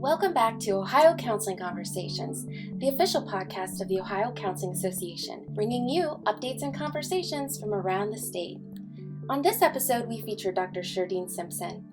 Welcome back to Ohio Counseling Conversations, the official podcast of the Ohio Counseling Association, bringing you updates and conversations from around the state. On this episode, we feature Dr. Sherdene Simpson.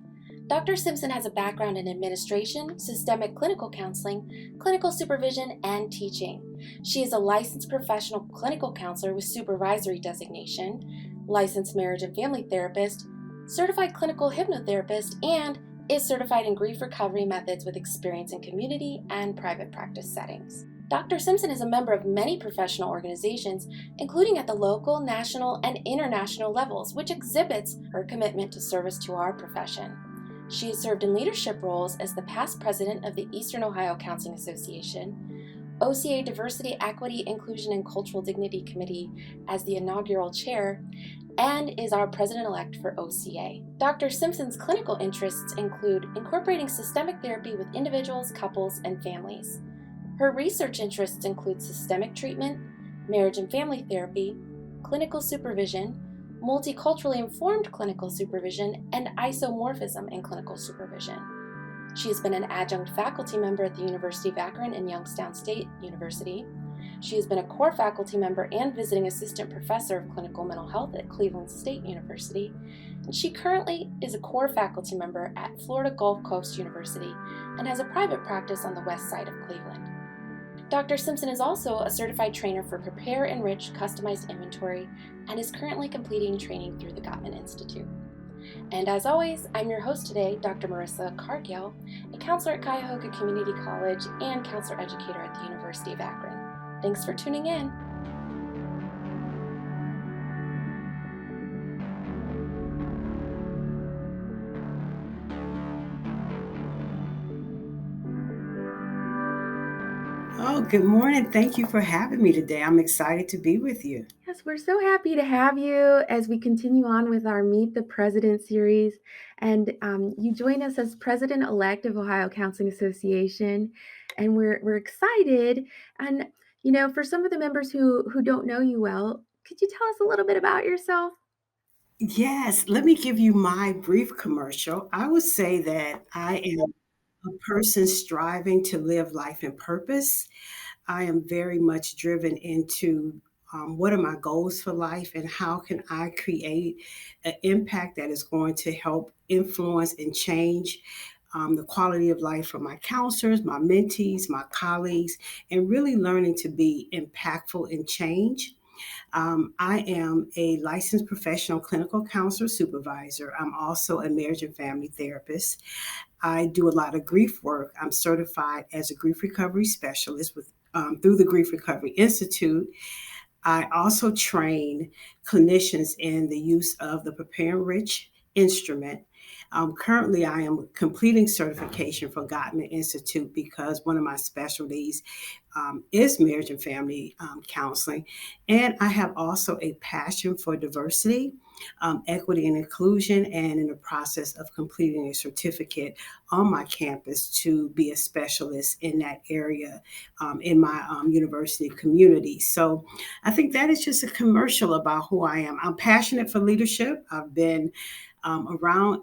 Dr. Simpson has a background in administration, systemic clinical counseling, clinical supervision, and teaching. She is a licensed professional clinical counselor with supervisory designation, licensed marriage and family therapist, certified clinical hypnotherapist, and is certified in grief recovery methods with experience in community and private practice settings. Dr. Simpson is a member of many professional organizations, including at the local, national, and international levels, which exhibits her commitment to service to our profession. She has served in leadership roles as the past president of the Eastern Ohio Counseling Association, OCA Diversity, Equity, Inclusion, and Cultural Dignity Committee as the inaugural chair, and is our president-elect for OCA. Dr. Simpson's clinical interests include incorporating systemic therapy with individuals, couples, and families. Her research interests include systemic treatment, marriage and family therapy, clinical supervision, multiculturally informed clinical supervision, and isomorphism in clinical supervision. She has been an adjunct faculty member at the University of Akron and Youngstown State University. She has been a core faculty member and visiting assistant professor of clinical mental health at Cleveland State University, and she currently is a core faculty member at Florida Gulf Coast University and has a private practice on the west side of Cleveland. Dr. Simpson is also a certified trainer for Prepare, Enrich, Customized Inventory and is currently completing training through the Gottman Institute. And as always, I'm your host today, Dr. Marissa Cargill, a counselor at Cuyahoga Community College and counselor educator at the University of Akron. Thanks for tuning in. Oh, good morning. Thank you for having me today. I'm excited to be with you. Yes, we're so happy to have you as we continue on with our Meet the President series. And you join us as President Elect of Ohio Counseling Association. And we're excited. And, for some of the members who don't know you well, could you tell us a little bit about yourself? Yes, let me give you my brief commercial. I would say that I am a person striving to live life in purpose. I am very much driven into what are my goals for life and how can I create an impact that is going to help influence and change the quality of life for my counselors, my mentees, my colleagues, and really learning to be impactful in change. I am a licensed professional clinical counselor supervisor. I'm also a marriage and family therapist. I do a lot of grief work. I'm certified as a grief recovery specialist through the Grief Recovery Institute. I also train clinicians in the use of the Prepare Rich instrument. Currently, I am completing certification for Gottman Institute because one of my specialties is marriage and family counseling. And I have also a passion for diversity, equity, and inclusion, and in the process of completing a certificate on my campus to be a specialist in that area in my university community. So I think that is just a commercial about who I am. I'm passionate for leadership. I've been around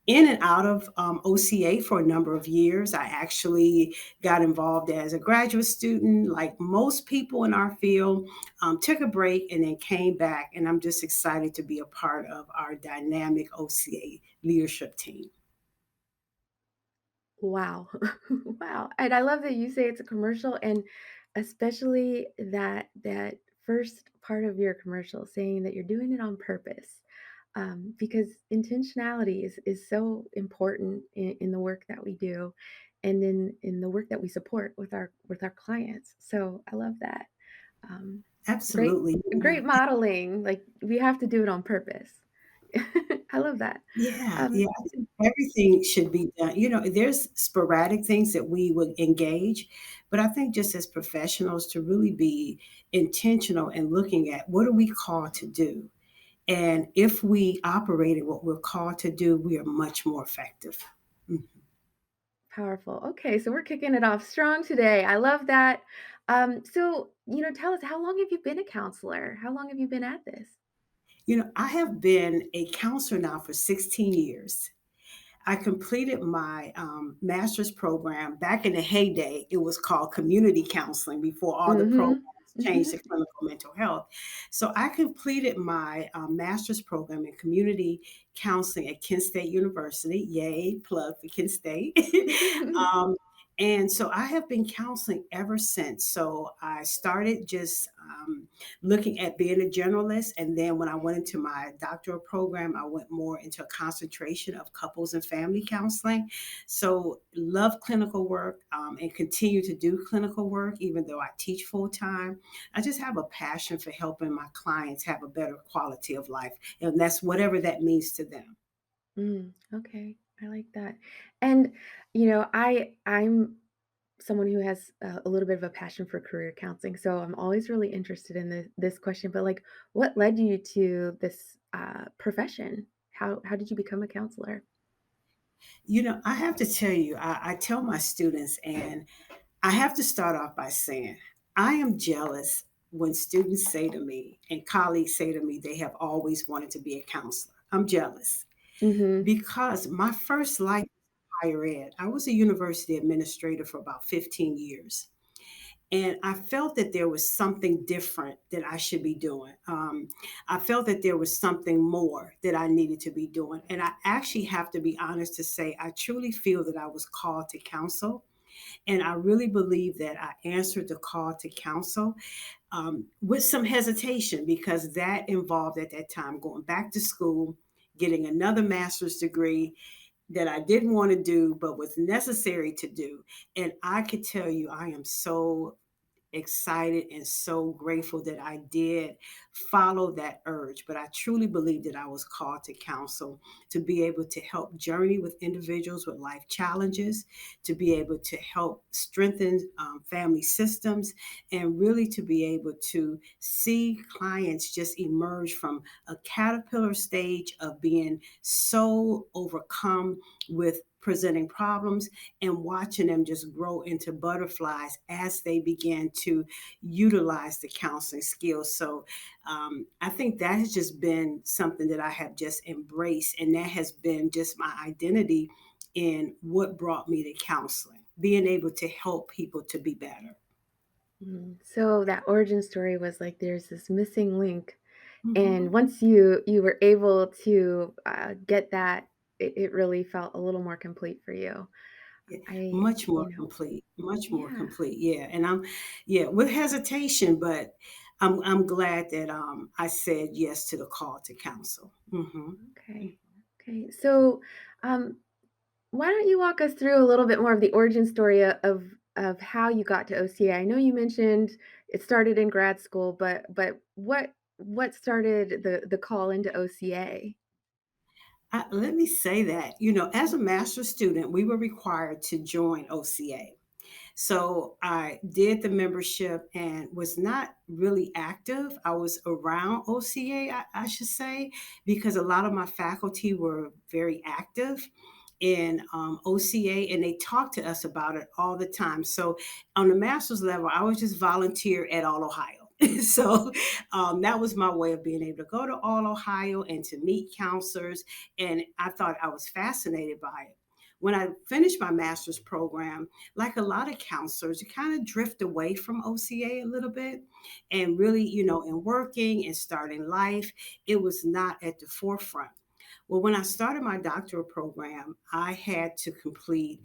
in and out of OCA for a number of years. I actually got involved as a graduate student, like most people in our field, took a break and then came back. And I'm just excited to be a part of our dynamic OCA leadership team. Wow. Wow. And I love that you say it's a commercial, and especially that first part of your commercial saying that you're doing it on purpose. Because intentionality is so important in the work that we do and in the work that we support with our clients. So I love that. Um, great, Absolutely. great modeling. Like we have to do it on purpose. I love that. Yeah, Um, yeah. I think everything should be done. There's sporadic things that we would engage, but I think just as professionals to really be intentional and looking at what are we called to do. And if we operate at what we're called to do, we are much more effective. Mhm. Powerful. Okay, so we're kicking it off strong today. I love that. So, tell us, how long have you been a counselor? How long have you been at this? I have been a counselor now for 16 years. I completed my master's program. Back in the heyday, it was called community counseling before all the programs Mhm. changed Mhm. to clinical mental health. So I completed my master's program in community counseling at Kent State University. Yay, plug for Kent State. um, and so I have been counseling ever since. So I started just looking at being a generalist. And then when I went into my doctoral program, I went more into a concentration of couples and family counseling. So love clinical work and continue to do clinical work, even though I teach full time. I just have a passion for helping my clients have a better quality of life. And that's whatever that means to them. Okay, I like that. And I'm someone who has a little bit of a passion for career counseling, so I'm always really interested in this question. But like, what led you to this profession? How did you become a counselor? I have to tell you, I tell my students, and I have to start off by saying, I am jealous when students say to me and colleagues say to me they have always wanted to be a counselor. I'm jealous Mm-hmm. because my first life was higher ed. I was a university administrator for about 15 years. And I felt that there was something different that I should be doing. I felt that there was something more that I needed to be doing. And I actually have to be honest to say, I truly feel that I was called to counsel. And I really believe that I answered the call to counsel with some hesitation because that involved at that time going back to school, getting another master's degree that I didn't want to do, but was necessary to do. And I could tell you, I am so excited and so grateful that I did follow that urge. But I truly believe that I was called to counsel, to be able to help journey with individuals with life challenges, to be able to help strengthen family systems, and really to be able to see clients just emerge from a caterpillar stage of being so overcome with presenting problems and watching them just grow into butterflies as they begin to utilize the counseling skills. So I think that has just been something that I have just embraced, and that has been just my identity in what brought me to counseling, being able to help people to be better. So that origin story was like there's this missing link, and Mhm. once you were able to get that, it really felt a little more complete for you. Yeah, I, much more you know, complete, much more yeah. complete. Yeah, and yeah, with hesitation, but I'm glad that I said yes to the call to counsel. Okay. Okay. So, um, why don't you walk us through a little bit more of the origin story of how you got to OCA? I know you mentioned it started in grad school, but what started the call into OCA? Let me say that, as a master's student, we were required to join OCA. So I did the membership and was not really active. I was around OCA, I should say, because a lot of my faculty were very active in OCA and they talked to us about it all the time. So on the master's level, I was just volunteer at All Ohio. So that was my way of being able to go to All Ohio and to meet counselors. And I thought I was fascinated by it. When I finished my master's program, like a lot of counselors, you kind of drift away from OCA a little bit. And really, in working and starting life, it was not at the forefront. Well, when I started my doctoral program, I had to complete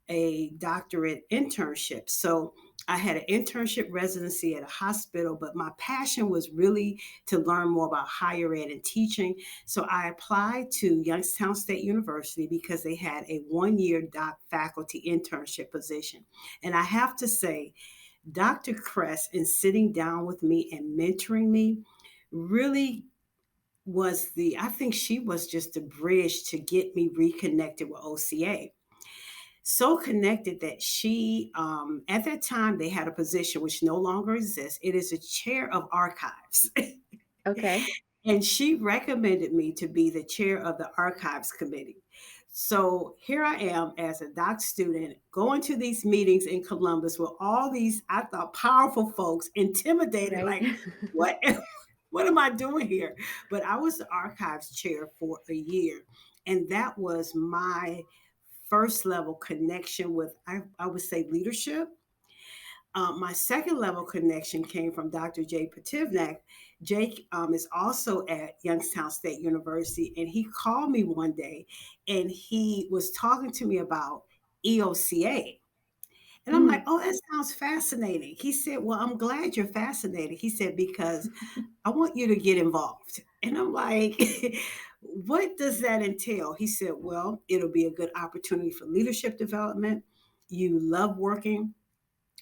a doctorate internship. So I had an internship residency at a hospital, but my passion was really to learn more about higher ed and teaching. So I applied to Youngstown State University because they had a 1 year doc faculty internship position. And I have to say, Dr. Kress, in sitting down with me and mentoring me, really I think she was just the bridge to get me reconnected with OCA. So connected that at that time, they had a position which no longer exists. It is a chair of archives. Okay. And she recommended me to be the chair of the archives committee. So here I am as a doc student going to these meetings in Columbus with all these, I thought, powerful folks, intimidated, Right. like, what? what am I doing here? But I was the archives chair for a year. And that was my first level connection with, I would say, leadership. My second level connection came from Dr. Jay Pativnak. Jake is also at Youngstown State University, and he called me one day and he was talking to me about EOCA. And I'm like, Mm. oh, that sounds fascinating. He said, well, I'm glad you're fascinated. He said, because I want you to get involved. And I'm like, what does that entail? He said, well, it'll be a good opportunity for leadership development. You love working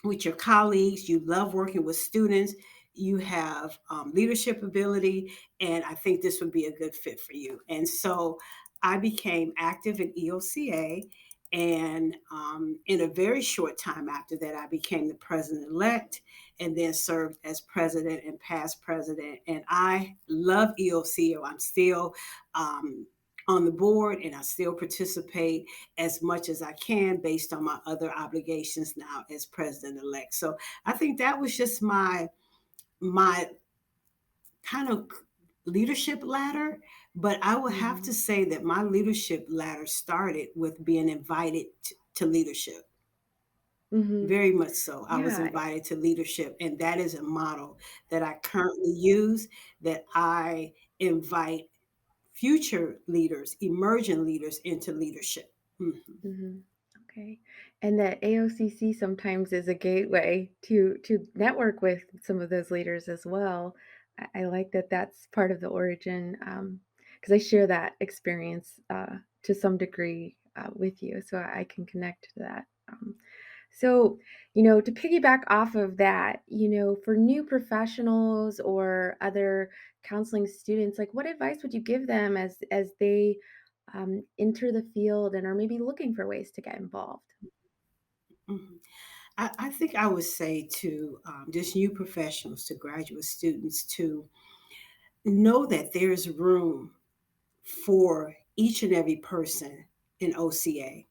with your colleagues, you love working with students, you have leadership ability, and I think this would be a good fit for you. And so I became active in EOCA. And in a very short time after that, I became the president elect and then served as president and past president. And I love EOCA. I'm still on the board and I still participate as much as I can based on my other obligations now as president elect. So I think that was just my kind of leadership ladder, but I would have Mm-hmm. to say that my leadership ladder started with being invited to leadership. Mm-hmm. Very much so. I was Yeah. invited to leadership, and that is a model that I currently use, that I invite future leaders, emerging leaders into leadership. Mhm. Mm-hmm. Okay. And that AOCC sometimes is a gateway to network with some of those leaders as well. I like that that's part of the origin, because I share that experience to some degree with you, so I can connect to that. So, to piggyback off of that, for new professionals or other counseling students, like what advice would you give them as they enter the field and are maybe looking for ways to get involved? Mhm. I think I would say to just new professionals, to graduate students, to know that there's room for each and every person in OCA.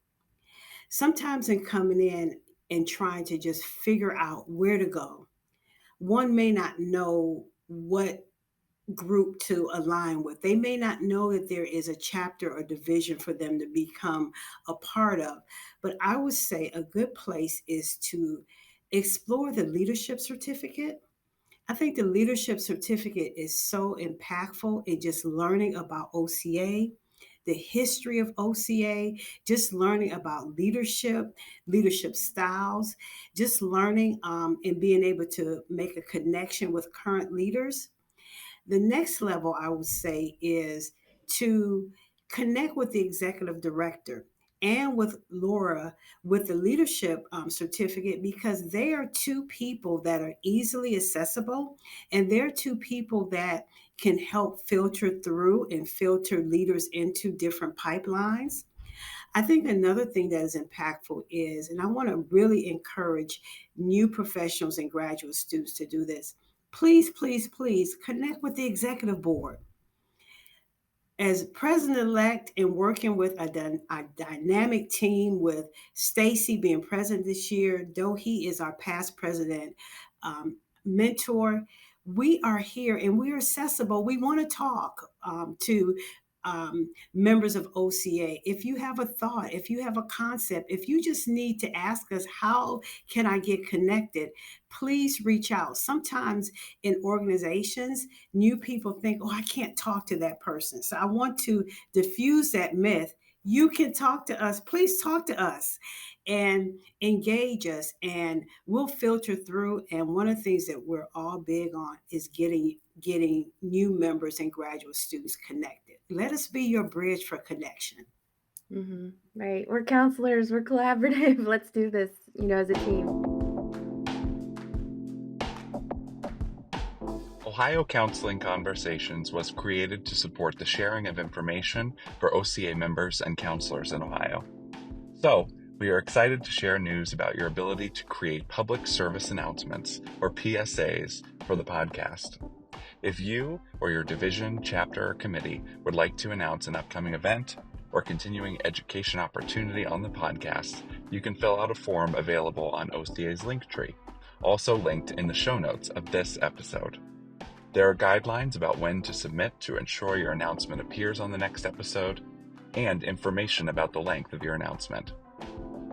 Sometimes in coming in and trying to just figure out where to go, one may not know what group to align with. They may not know that there is a chapter or division for them to become a part of. But I would say a good place is to explore the leadership certificate. I think the leadership certificate is so impactful in just learning about OCA, the history of OCA, just learning about leadership, leadership styles, just learning and being able to make a connection with current leaders. The next level, I would say, is to connect with the executive director and with Laura with the leadership certificate, because they are two people that are easily accessible, and they're two people that can help filter through and filter leaders into different pipelines. I think another thing that is impactful is, and I want to really encourage new professionals and graduate students to do this. Please, please, please connect with the executive board. As president elect and working with a dynamic team with Stacy being president this year, though he is our past president mentor, we are here and we're accessible. We want to talk to members of OCA. If you have a thought, if you have a concept, if you just need to ask us, how can I get connected? Please reach out. Sometimes in organizations, new people think, oh, I can't talk to that person. So I want to diffuse that myth. You can talk to us. Please talk to us and engage us, and we'll filter through. And one of the things that we're all big on is getting new members and graduate students connected. Let us be your bridge for connection. Mm-hmm. Right. We're counselors, we're collaborative. Let's do this, as a team. Ohio Counseling Conversations was created to support the sharing of information for OCA members and counselors in Ohio. So, we are excited to share news about your ability to create public service announcements, or PSAs, for the podcast. If you or your division, chapter, or committee would like to announce an upcoming event or continuing education opportunity on the podcast, you can fill out a form available on OCA's Linktree, also linked in the show notes of this episode. There are guidelines about when to submit to ensure your announcement appears on the next episode, and information about the length of your announcement.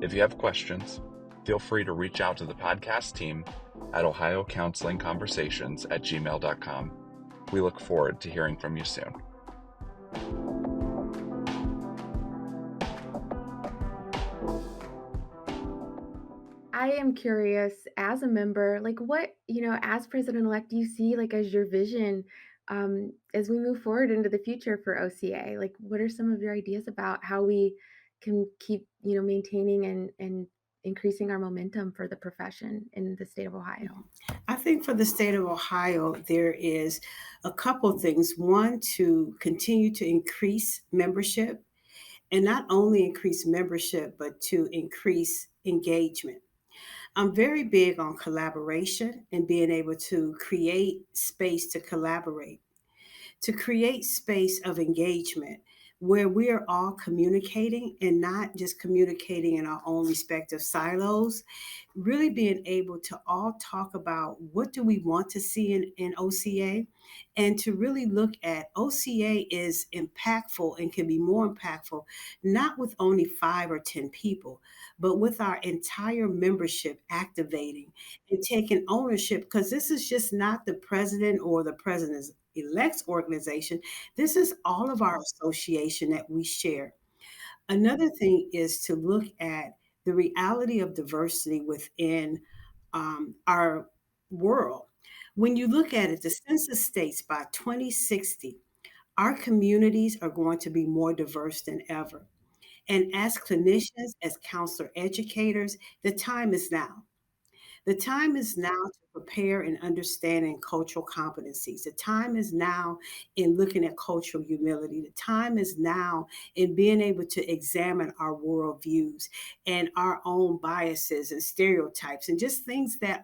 If you have questions, feel free to reach out to the podcast team at ohiocounselingconversations@gmail.com. We look forward to hearing from you soon. I am curious as a member, like what, as president-elect, do you see like as your vision as we move forward into the future for OCA? Like what are some of your ideas about how we can keep, maintaining and increasing our momentum for the profession in the state of Ohio? I think for the state of Ohio, there is a couple things. One, to continue to increase membership, and not only increase membership, but to increase engagement. I'm very big on collaboration and being able to create space to collaborate, to create space of engagement where we are all communicating and not just communicating in our own respective silos, really being able to all talk about what do we want to see in OCA, and to really look at OCA is impactful and can be more impactful, not with only 5 or 10 people, but with our entire membership activating and taking ownership, because this is just not the president or the president's elects organization. This is all of our association that we share. Another thing is to look at the reality of diversity within our world. When you look at it, the census states by 2060, our communities are going to be more diverse than ever. And as clinicians, as counselor educators, the time is now. The time is now to prepare and understanding cultural competencies. The time is now in looking at cultural humility. The time is now in being able to examine our worldviews and our own biases and stereotypes and just things that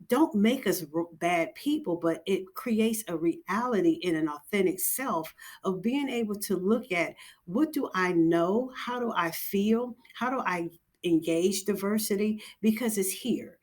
don't make us bad people, but it creates a reality in an authentic self of being able to look at what do I know? How do I feel? How do I engage diversity? Because it's here.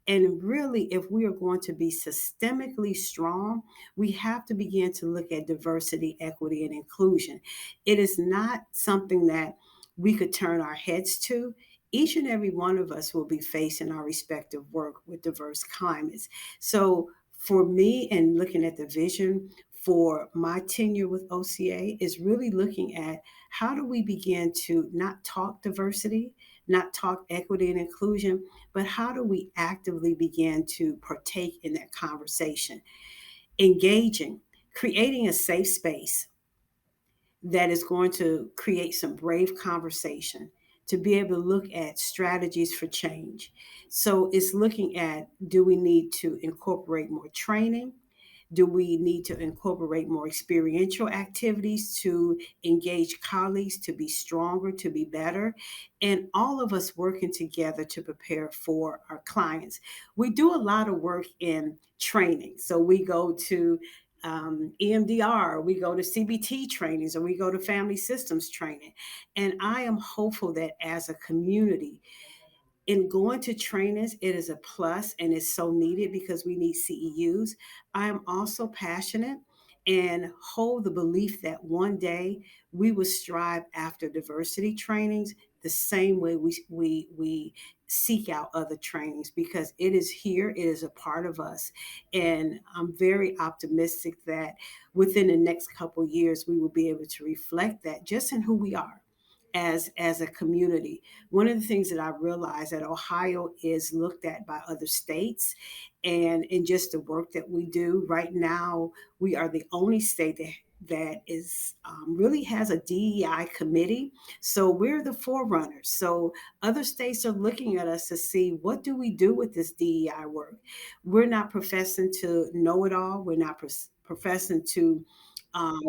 And really, if we are going to be systemically strong, we have to begin to look at diversity, equity, and inclusion. It is not something that we could turn our heads to. Each and every one of us will be facing our respective work with diverse climates. So, for me, and looking at the vision for my tenure with OCA, is really looking at how do we begin to not talk diversity, not talk equity and inclusion, but how do we actively begin to partake in that conversation, engaging, creating a safe space that is going to create some brave conversation to be able to look at strategies for change. So it's looking at, do we need to incorporate more training? Do we need to incorporate more experiential activities to engage colleagues to be stronger, to be better? And all of us working together to prepare for our clients. We do a lot of work in training. So we go to EMDR, we go to CBT trainings, or we go to family systems training. And I am hopeful that as a community, in going to trainings, it is a plus and it's so needed because we need CEUs. I am also passionate and hold the belief that one day we will strive after diversity trainings the same way we seek out other trainings, because it is here, it is a part of us. And I'm very optimistic that within the next couple years, we will be able to reflect that just in who we are as a community. One of the things that I realized that Ohio is looked at by other states, and in just the work that we do right now, we are the only state that is really has a DEI committee. So we're the forerunners. So other states are looking at us to see, what do we do with this DEI work? We're not professing to know it all. We're not professing um,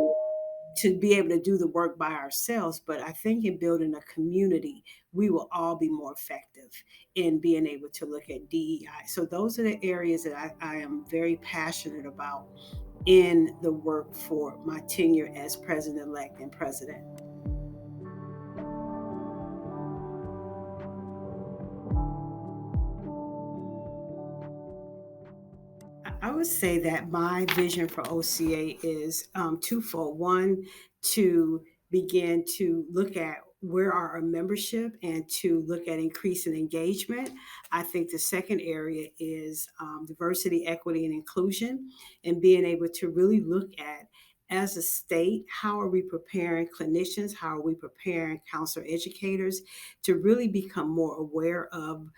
to be able to do the work by ourselves. But I think in building a community, we will all be more effective in being able to look at DEI. So those are the areas that I am very passionate about in the work for my tenure as president-elect and president. I would would say that my vision for OCA is twofold. One, to begin to look at where are our membership and to look at increasing engagement. I think the second area is diversity, equity, and inclusion, and being able to really look at, as a state, how are we preparing clinicians, how are we preparing counselor educators to really become more aware of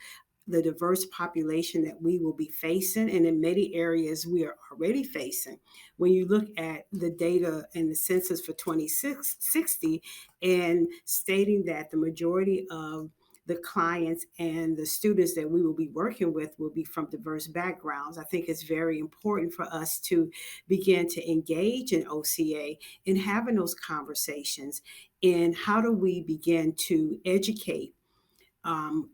the diverse population that we will be facing, and in many areas we are already facing. When you look at the data and the census for 2060 and stating that the majority of the clients and the students that we will be working with will be from diverse backgrounds, I think it's very important for us to begin to engage in OCA in having those conversations. And how do we begin to educate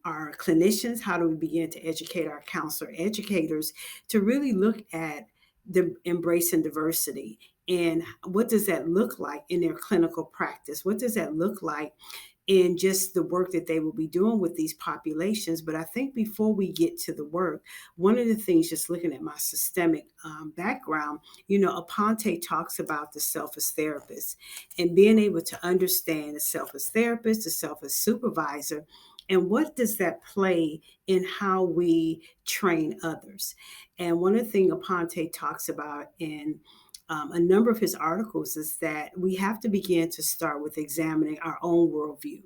our clinicians? How do we begin to educate our counselor educators to really look at the embracing diversity? And what does that look like in their clinical practice? What does that look like in just the work that they will be doing with these populations? But I think before we get to the work, one of the things, just looking at my systemic background, Aponte talks about the self as therapist and being able to understand the self as therapist, the self as supervisor, and what does that play in how we train others. And one of the things Aponte talks about in a number of his articles is that we have to begin to start with examining our own worldview.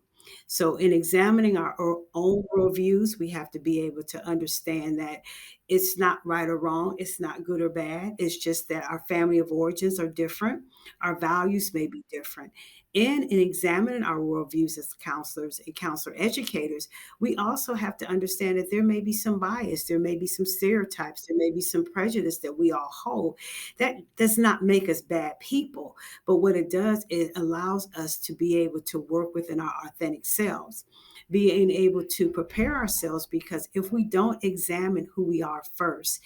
So, in examining our own worldviews, we have to be able to understand that it's not right or wrong, it's not good or bad. It's just that our family of origins are different, our values may be different. And in examining our worldviews as counselors and counselor educators, we also have to understand that there may be some bias, there may be some stereotypes, there may be some prejudice that we all hold. That does not make us bad people, but what it does, it allows us to be able to work within our authentic selves, being able to prepare ourselves, because if we don't examine who we are first,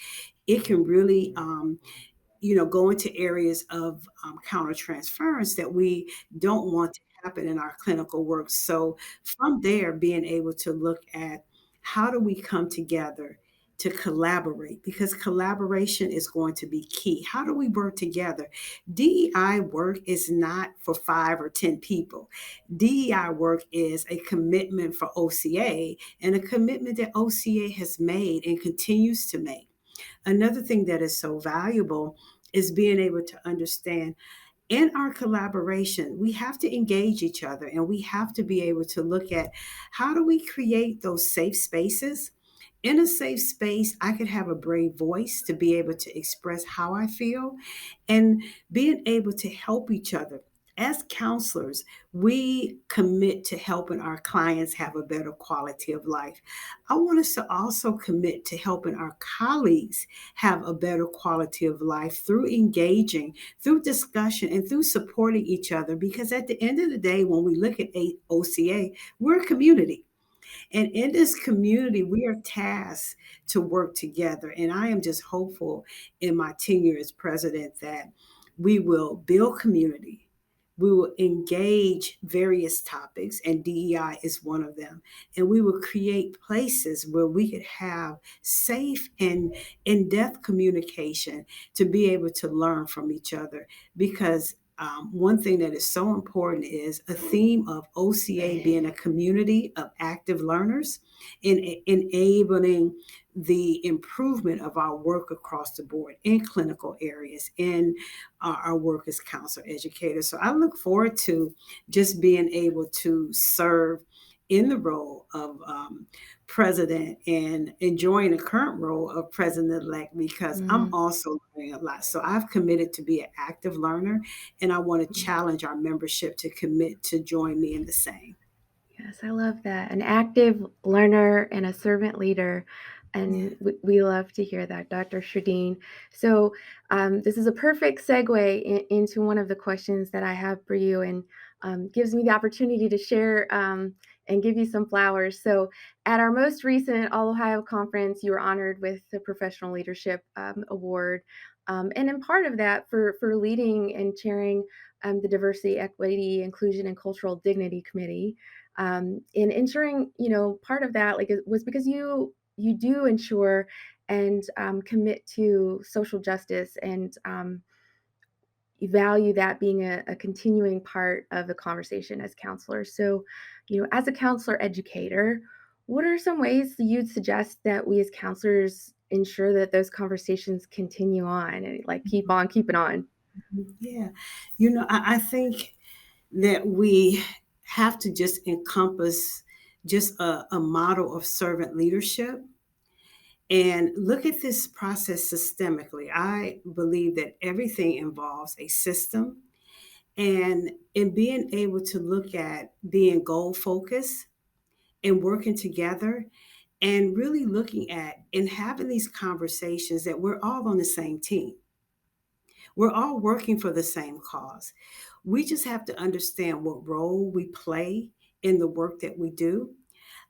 it can really go into areas of countertransference that we don't want to happen in our clinical work. So from there, being able to look at how do we come together to collaborate, because collaboration is going to be key. How do we work together? DEI work is not for 5 or 10 people. DEI work is a commitment for OCA, and a commitment that OCA has made and continues to make. Another thing that is so valuable is being able to understand, in our collaboration, we have to engage each other, and we have to be able to look at how do we create those safe spaces. In a safe space, I could have a brave voice to be able to express how I feel, and being able to help each other. As counselors, we commit to helping our clients have a better quality of life. I want us to also commit to helping our colleagues have a better quality of life through engaging, through discussion, and through supporting each other. Because at the end of the day, when we look at OCA, we're a community. And in this community, we are tasked to work together. And I am just hopeful in my tenure as president that we will build community. We will engage various topics, and DEI is one of them. And we will create places where we could have safe and in-depth communication to be able to learn from each other. Because one thing that is so important is a theme of OCA being a community of active learners and enabling the improvement of our work across the board in clinical areas, in our work as counselor educators. So I look forward to just being able to serve in the role of president and enjoying the current role of president elect, because I'm Mm. also learning a lot. So I've committed to be an active learner, and I want to challenge our membership to commit to join me in the same. Yes, I love that. An active learner and a servant leader. Yeah. And we love to hear that, Dr. Sherdene. So, this is a perfect segue into one of the questions that I have for you, and gives me the opportunity to share and give you some flowers. So, at our most recent All Ohio conference, you were honored with the Professional Leadership Award. And in part of that, for leading and chairing the Diversity, Equity, Inclusion, and Cultural Dignity Committee. In ensuring, part of that, like, it was because you do ensure and commit to social justice and value that being a continuing part of the conversation as counselors. So, as a counselor educator, what are some ways that you'd suggest that we as counselors ensure that those conversations continue on and like keep on keeping on? Yeah. I think that we have to just encompass just a model of servant leadership and look at this process systemically. I believe that everything involves a system, and in being able to look at being goal focused and working together and really looking at and having these conversations that we're all on the same team. We're all working for the same cause. We just have to understand what role we play in the work that we do.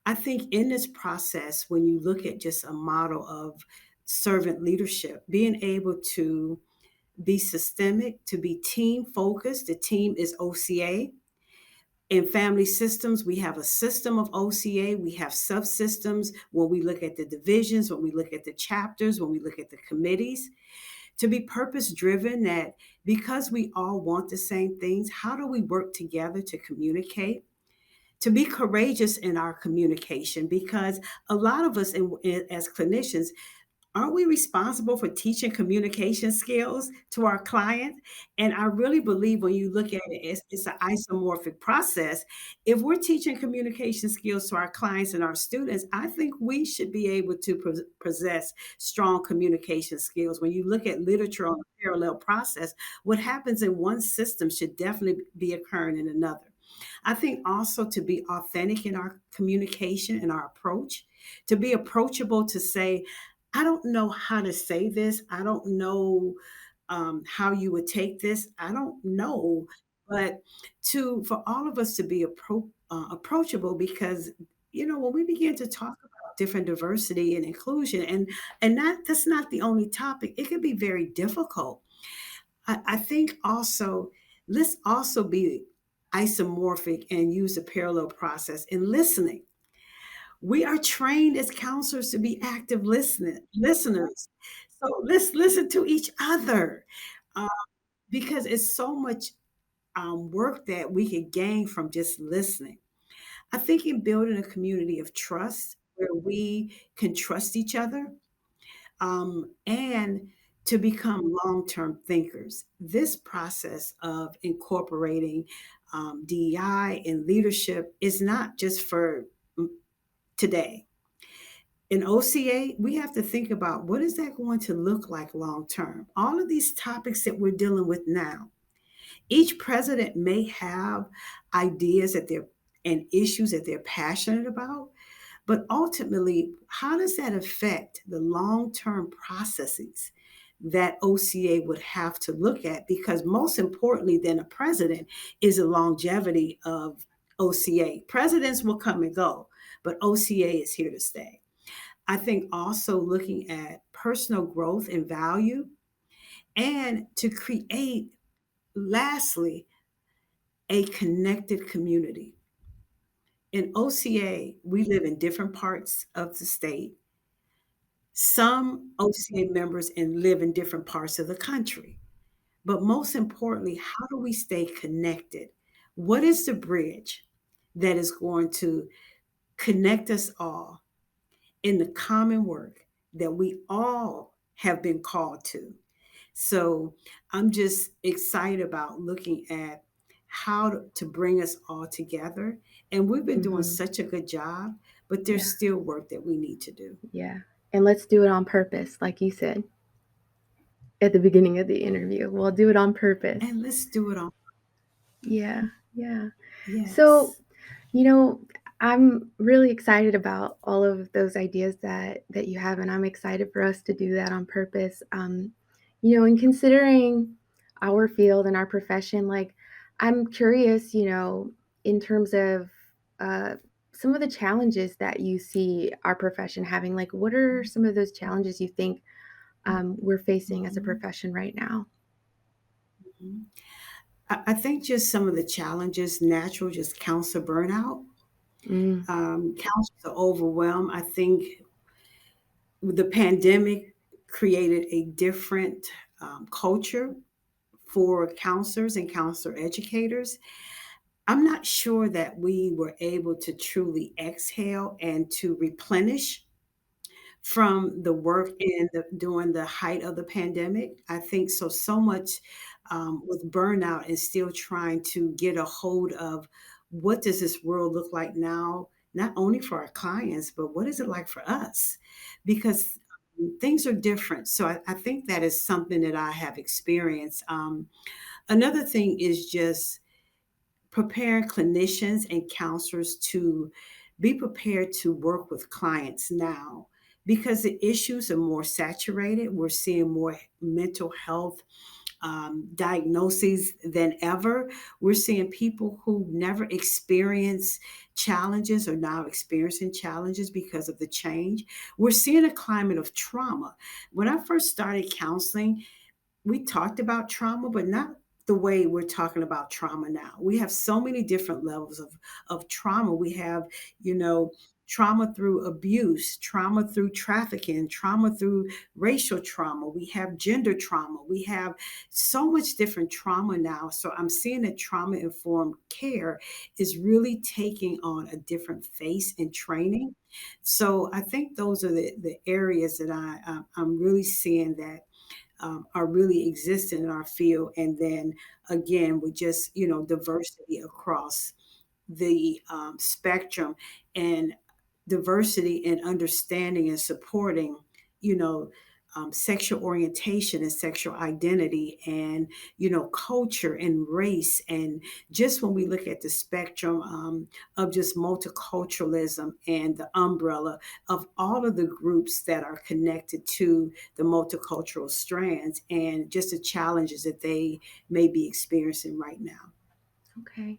I think in this process, when you look at just a model of servant leadership, being able to be systemic, to be team focused, the team is OCA. In family systems, we have a system of OCA, we have subsystems when we look at the divisions, when we look at the chapters, when we look at the committees. To be purpose driven, that because we all want the same things, how do we work together to communicate? To be courageous in our communication, because a lot of us as clinicians, aren't we responsible for teaching communication skills to our clients? And I really believe when you look at it, it's an isomorphic process. If we're teaching communication skills to our clients and our students, I think we should be able to possess strong communication skills. When you look at literature on a parallel process, what happens in one system should definitely be occurring in another. I think also to be authentic in our communication and our approach, to be approachable, to say, I don't know how to say this. I don't know how you would take this. I don't know, but to for all of us to be approachable, because when we begin to talk about different diversity and inclusion, and that's not the only topic. It can be very difficult. I think also let's also be isomorphic and use a parallel process in listening. We are trained as counselors to be active listeners. So let's listen to each other, uh, because it's so much work that we could gain from just listening. I think in building a community of trust where we can trust each other, and to become long term thinkers. This process of incorporating DEI and leadership is not just for today. In OCA, we have to think about what is that going to look like long term. All of these topics that we're dealing with now, each president may have ideas and issues that they're passionate about, but ultimately, how does that affect the long term processes that OCA would have to look at? Because most importantly than a president is the longevity of OCA. Presidents will come and go, but OCA is here to stay. I think also looking at personal growth and value, and to create, lastly, a connected community. In OCA, we live in different parts of the state. Some OCA members and live in different parts of the country. But most importantly, how do we stay connected? What is the bridge that is going to connect us all in the common work that we all have been called to? So I'm just excited about looking at how to bring us all together. And we've been doing Hmm. such a good job, but Yeah, there's still work that we need to do. yeah. And let's do it on purpose, like you said at the beginning of the interview. We'll do it on purpose. And let's do it on. Yeah, yeah. So, Yes. you know, I'm really excited about all of those ideas that you have, and I'm excited for us to do that on purpose. In considering our field and our profession, like I'm curious, in terms of uh, some of the challenges that you see our profession having. Like, what are some of those challenges you think we're facing as a Mhm, profession right now? mhm. I think just some of the challenges, natural, just counselor burnout. Mm, Counselors are overwhelmed. I think the pandemic created a different culture for counselors and counselor educators. I'm not sure that we were able to truly exhale and to replenish from the work during the height of the pandemic. I think so. So much with burnout and still trying to get a hold of what does this world look like now, not only for our clients, but what is it like for us? Because things are different. So I think that is something that I have experienced. Another thing is just preparing clinicians and counselors to be prepared to work with clients now because the issues are more saturated. We're seeing more mental health diagnoses than ever. We're seeing people who never experienced challenges are now experiencing challenges because of the change. We're seeing a climate of trauma. When I first started counseling, we talked about trauma, but not the way we're talking about trauma now. We have so many different levels of trauma. We have, you know, trauma through abuse, trauma through trafficking, trauma through racial trauma. We have gender trauma. We have so much different trauma now. So I'm seeing that trauma informed care is really taking on a different face in training. So I think those are the areas that I'm really seeing that are really existing in our field. And then again, with just, diversity across the spectrum and diversity and understanding and supporting, you know, sexual orientation and sexual identity and, culture and race. And just when we look at the spectrum of just multiculturalism and the umbrella of all of the groups that are connected to the multicultural strands and just the challenges that they may be experiencing right now. Okay.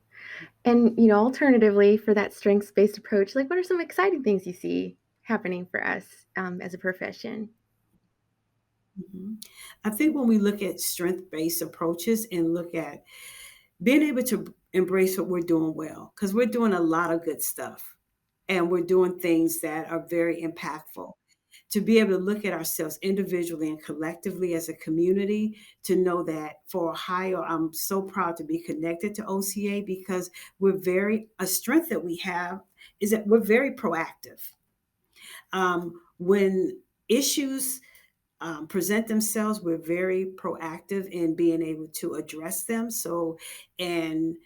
And, alternatively for that strengths-based approach, like what are some exciting things you see happening for us as a profession? Mhm. I think when we look at strength based approaches and look at being able to embrace what we're doing well, because we're doing a lot of good stuff and we're doing things that are very impactful. To be able to look at ourselves individually and collectively as a community, to know that for Ohio, I'm so proud to be connected to OCA because a strength that we have is that we're very proactive. When issues present themselves, we're very proactive in being able to address them. So, and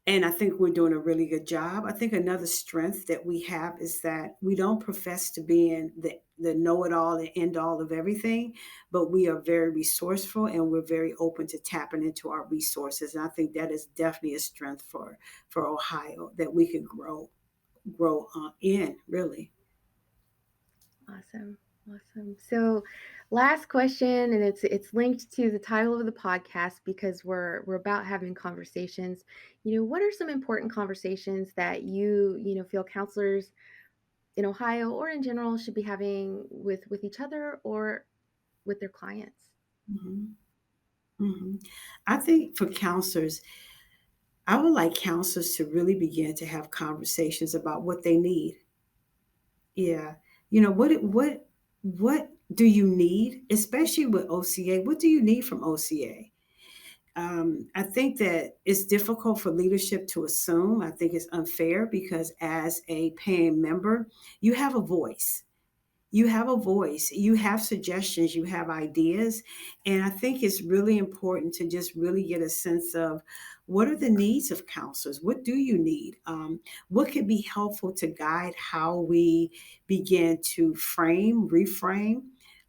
I think we're doing a really good job. I think another strength that we have is that we don't profess to be in the know-it-all and end-all of everything, but we are very resourceful and we're very open to tapping into our resources. And I think that is definitely a strength for Ohio that we could grow in really. Awesome. Awesome. So, last question, and it's linked to the title of the podcast because we're about having conversations. What are some important conversations that you feel counselors in Ohio or in general should be having with each other or with their clients? Mhm. Mhm. I think for counselors, I would like counselors to really begin to have conversations about what they need. Yeah. What do you need, especially with OCA? What do you need from OCA? I think that it's difficult for leadership to assume. I think it's unfair because as a paying member, you have a voice. You have a voice, you have suggestions, you have ideas. And I think it's really important to just really get a sense of what are the needs of counselors? What do you need? What could be helpful to guide how we begin to reframe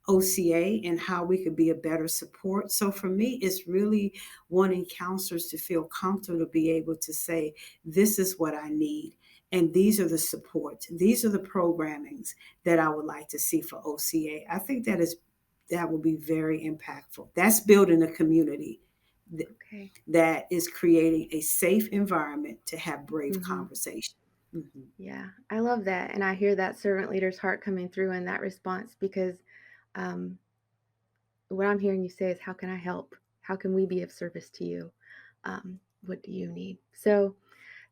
OCA and how we could be a better support. So for me, it's really wanting counselors to feel comfortable to be able to say, this is what I need. And these are the supports. These are the programmings that I would like to see for OCA. I think that will be very impactful. That's building a community Okay. that is creating a safe environment to have brave Hmm. conversation. Mhm. Yeah, I love that, and I hear that servant leader's heart coming through in that response because um, what I'm hearing you say is, "How can I help? How can we be of service to you? What do you need?" So,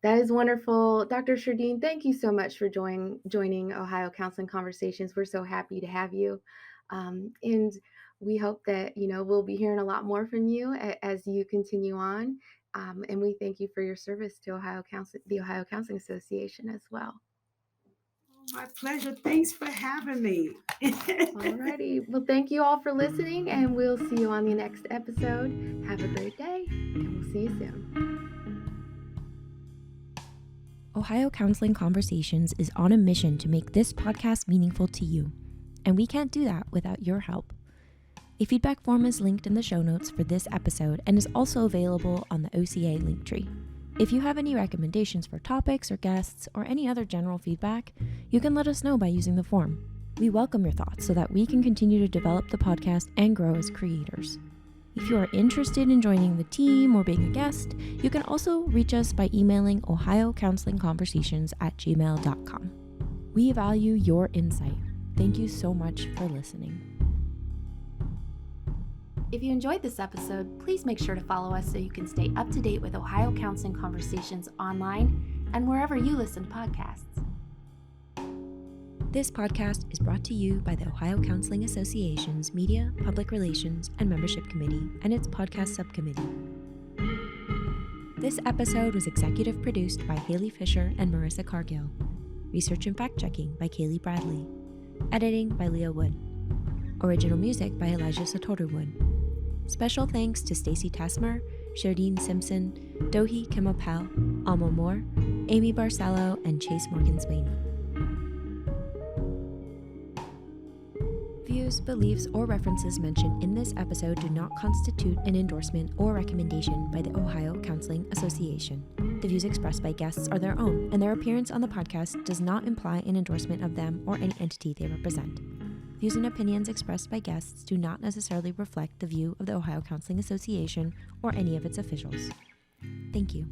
That is wonderful. Dr. Sherdene, thank you so much for joining Ohio Counseling Conversations. We're so happy to have you. And we hope that, we'll be hearing a lot more from you as you continue on. And we thank you for your service to the Ohio Counseling Association as well. My pleasure. Thanks for having me. Alrighty. Well, thank you all for listening, and we'll see you on the next episode. Have a great day, and we'll see you soon. Ohio Counseling Conversations is on a mission to make this podcast meaningful to you, and we can't do that without your help. A feedback form is linked in the show notes for this episode and is also available on the OCA Linktree. If you have any recommendations for topics or guests or any other general feedback, you can let us know by using the form. We welcome your thoughts so that we can continue to develop the podcast and grow as creators. If you are interested in joining the team or being a guest, you can also reach us by emailing ohiocounselingconversations@gmail.com. We value your insight. Thank you so much for listening. If you enjoyed this episode, please make sure to follow us so you can stay up to date with Ohio Counseling Conversations online and wherever you listen to podcasts. This podcast is brought to you by the Ohio Counseling Association's Media, Public Relations, and Membership Committee and its podcast subcommittee. This episode was executive produced by Haley Fisher and Marissa Cargill. Research and fact-checking by Kaylee Bradley. Editing by Leah Wood. Original music by Elijah Satoru Wood. Special thanks to Stacy Tasmer, Sherdene Simpson, Dohi Kimopel, Alma Moore, Amy Barcelo, and Chase Morgan Swain. Views, beliefs, or references mentioned in this episode do not constitute an endorsement or recommendation by the Ohio Counseling Association. The views expressed by guests are their own, and their appearance on the podcast does not imply an endorsement of them or any entity they represent. Views and opinions expressed by guests do not necessarily reflect the view of the Ohio Counseling Association or any of its officials. Thank you.